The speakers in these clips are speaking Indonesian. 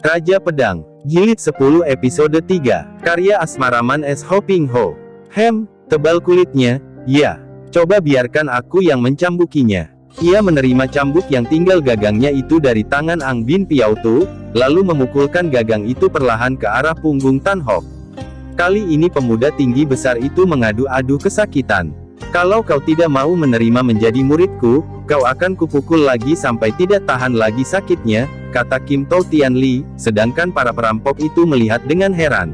Raja Pedang, Jilid 10 episode 3, karya Asmaraman S. Ho Ping Ho. Tebal kulitnya, ya. Coba biarkan aku yang mencambukinya. Ia menerima cambuk yang tinggal gagangnya itu dari tangan Ang Bin Piao Tu, lalu memukulkan gagang itu perlahan ke arah punggung Tan Hok. Kali ini pemuda tinggi besar itu mengadu-adu kesakitan. Kalau kau tidak mau menerima menjadi muridku, kau akan kupukul lagi sampai tidak tahan lagi sakitnya, kata Kim To Tian Li, sedangkan para perampok itu melihat dengan heran.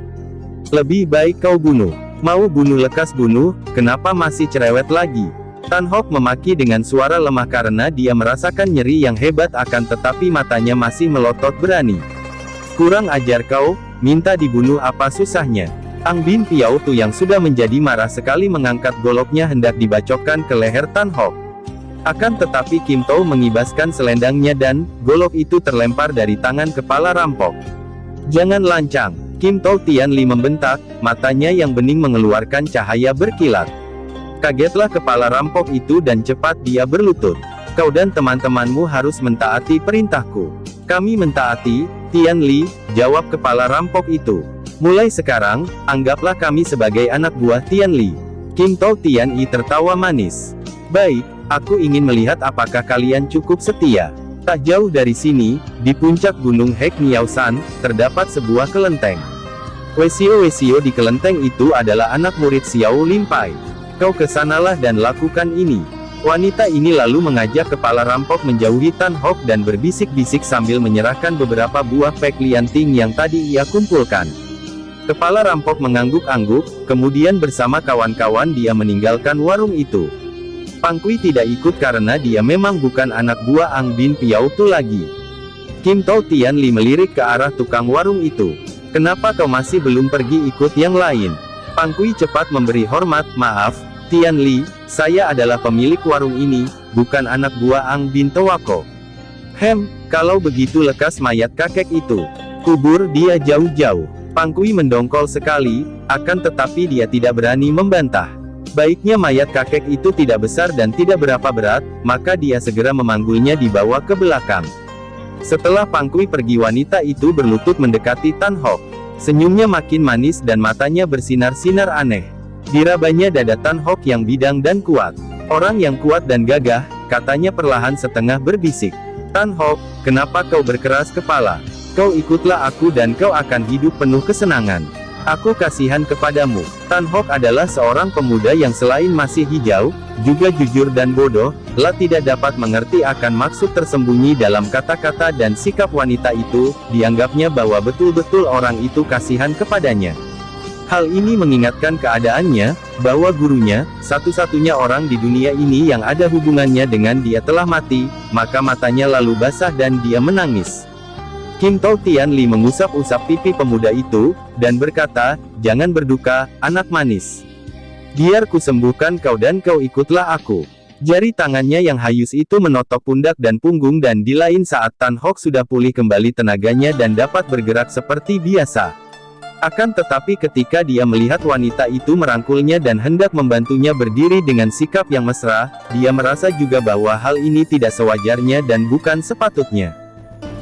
Lebih baik kau bunuh. Mau bunuh lekas bunuh, kenapa masih cerewet lagi? Tan Hok memaki dengan suara lemah karena dia merasakan nyeri yang hebat akan tetapi matanya masih melotot berani. Kurang ajar kau, minta dibunuh apa susahnya? Ang Bin Piao Tu yang sudah menjadi marah sekali mengangkat goloknya hendak dibacokkan ke leher Tan Hok. Akan tetapi Kim To mengibaskan selendangnya dan golok itu terlempar dari tangan kepala rampok. Jangan lancang, Kim To Tian Li membentak, matanya yang bening mengeluarkan cahaya berkilat. Kagetlah kepala rampok itu dan cepat dia berlutut. Kau dan teman-temanmu harus mentaati perintahku. Kami mentaati, Tian Li, jawab kepala rampok itu. Mulai sekarang, anggaplah kami sebagai anak buah Tian Li. Kim To Tian Li tertawa manis. Baik, aku ingin melihat apakah kalian cukup setia. Tak jauh dari sini, di puncak gunung Hek Miao San, terdapat sebuah kelenteng. Wesio di kelenteng itu adalah anak murid Xiao Lim Pai. Kau kesanalah dan lakukan ini. Wanita ini lalu mengajak kepala rampok menjauhi Tan Hok dan berbisik-bisik sambil menyerahkan beberapa buah pek lianting yang tadi ia kumpulkan. Kepala rampok mengangguk-angguk, kemudian bersama kawan-kawan dia meninggalkan warung itu. Pang Kui tidak ikut karena dia memang bukan anak buah Ang Bin Piao Tu lagi. Kim To Tian Li melirik ke arah tukang warung itu. Kenapa kau masih belum pergi ikut yang lain? Pang Kui cepat memberi hormat, maaf, Tian Li, saya adalah pemilik warung ini, bukan anak buah Ang Bin Towako. Kalau begitu lekas mayat kakek itu. Kubur dia jauh-jauh. Pang Kui mendongkol sekali, akan tetapi dia tidak berani membantah. Baiknya mayat kakek itu tidak besar dan tidak berapa berat, maka dia segera memanggulnya dibawa ke belakang. Setelah Pang Kui pergi wanita itu berlutut mendekati Tan Hok. Senyumnya makin manis dan matanya bersinar-sinar aneh. Dirabanya dada Tan Hok yang bidang dan kuat. Orang yang kuat dan gagah, katanya perlahan setengah berbisik. Tan Hok, kenapa kau berkeras kepala? Kau ikutlah aku dan kau akan hidup penuh kesenangan. Aku kasihan kepadamu. Tan Hok adalah seorang pemuda yang selain masih hijau, juga jujur dan bodoh, tidak dapat mengerti akan maksud tersembunyi dalam kata-kata dan sikap wanita itu, dianggapnya bahwa betul-betul orang itu kasihan kepadanya. Hal ini mengingatkan keadaannya, bahwa gurunya, satu-satunya orang di dunia ini yang ada hubungannya dengan dia telah mati, maka matanya lalu basah dan dia menangis. Kim To Tian Li mengusap-usap pipi pemuda itu, dan berkata, jangan berduka, anak manis. Biar ku sembuhkan kau dan kau ikutlah aku. Jari tangannya yang hayus itu menotok pundak dan punggung dan di lain saat Tan Hok sudah pulih kembali tenaganya dan dapat bergerak seperti biasa. Akan tetapi ketika dia melihat wanita itu merangkulnya dan hendak membantunya berdiri dengan sikap yang mesra, dia merasa juga bahwa hal ini tidak sewajarnya dan bukan sepatutnya.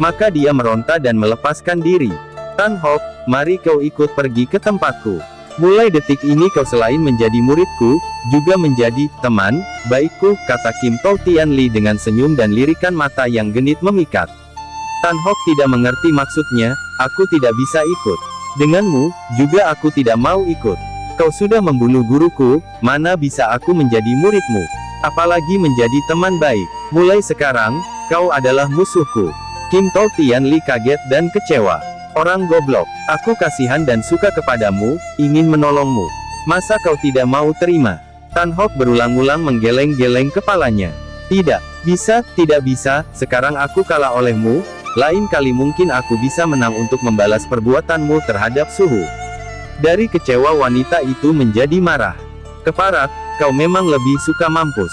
Maka dia meronta dan melepaskan diri. Tan Hok, mari kau ikut pergi ke tempatku. Mulai detik ini kau selain menjadi muridku, juga menjadi teman baikku, kata Kim To Tian Li dengan senyum dan lirikan mata yang genit memikat. Tan Hok tidak mengerti maksudnya, aku tidak bisa ikut. Denganmu, juga aku tidak mau ikut. Kau sudah membunuh guruku, mana bisa aku menjadi muridmu? Apalagi menjadi teman baik. Mulai sekarang, kau adalah musuhku. Kim To Tian Li kaget dan kecewa. Orang goblok, aku kasihan dan suka kepadamu, ingin menolongmu. Masa kau tidak mau terima? Tan Hok berulang-ulang menggeleng-geleng kepalanya. Tidak bisa, sekarang aku kalah olehmu, lain kali mungkin aku bisa menang untuk membalas perbuatanmu terhadap suhu. Dari kecewa wanita itu menjadi marah. Keparat, kau memang lebih suka mampus.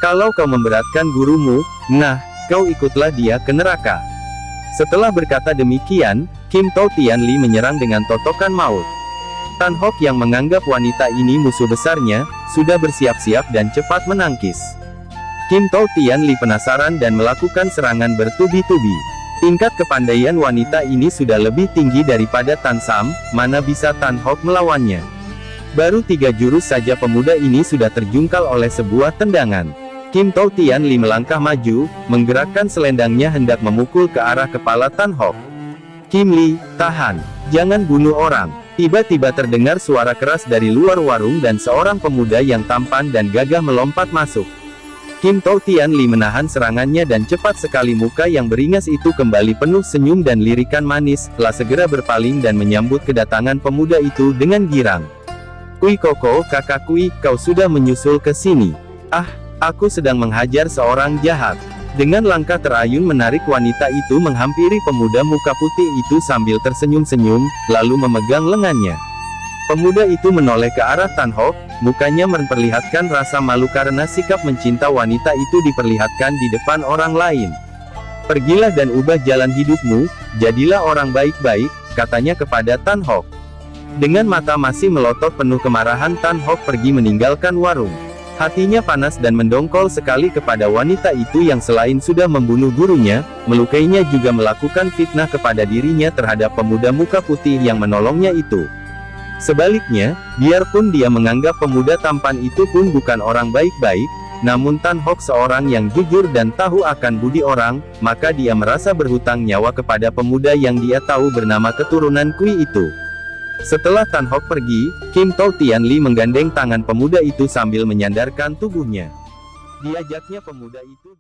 Kalau kau memberatkan gurumu, nah, kau ikutlah dia ke neraka. Setelah berkata demikian, Kim To Tian Li menyerang dengan totokan maut. Tan Hok yang menganggap wanita ini musuh besarnya, sudah bersiap-siap dan cepat menangkis. Kim To Tian Li penasaran dan melakukan serangan bertubi-tubi. Tingkat kepandaian wanita ini sudah lebih tinggi daripada Tan Sam, mana bisa Tan Hok melawannya. Baru 3 jurus saja pemuda ini sudah terjungkal oleh sebuah tendangan. Kim Tao Tian Li melangkah maju, menggerakkan selendangnya hendak memukul ke arah kepala Tan Hok. Kim Li, tahan, jangan bunuh orang. Tiba-tiba terdengar suara keras dari luar warung dan seorang pemuda yang tampan dan gagah melompat masuk. Kim Tao Tian Li menahan serangannya dan cepat sekali muka yang beringas itu kembali penuh senyum dan lirikan manis, lah segera berpaling dan menyambut kedatangan pemuda itu dengan girang. Kui Koko, kakak Kui, kau sudah menyusul ke sini. Ah, aku sedang menghajar seorang jahat. Dengan langkah terayun menarik wanita itu menghampiri pemuda muka putih itu sambil tersenyum-senyum, lalu memegang lengannya. Pemuda itu menoleh ke arah Tan Hok, mukanya memperlihatkan rasa malu karena sikap mencinta wanita itu diperlihatkan di depan orang lain. Pergilah dan ubah jalan hidupmu, jadilah orang baik-baik, katanya kepada Tan Hok. Dengan mata masih melotot penuh kemarahan Tan Hok pergi meninggalkan warung. Hatinya panas dan mendongkol sekali kepada wanita itu yang selain sudah membunuh gurunya, melukainya juga melakukan fitnah kepada dirinya terhadap pemuda muka putih yang menolongnya itu. Sebaliknya, biarpun dia menganggap pemuda tampan itu pun bukan orang baik-baik, namun Tan Hok seorang yang jujur dan tahu akan budi orang, maka dia merasa berhutang nyawa kepada pemuda yang dia tahu bernama keturunan Kui itu. Setelah Tan Hok pergi, Kim Tao Tian Li menggandeng tangan pemuda itu sambil menyandarkan tubuhnya. Diajaknya pemuda itu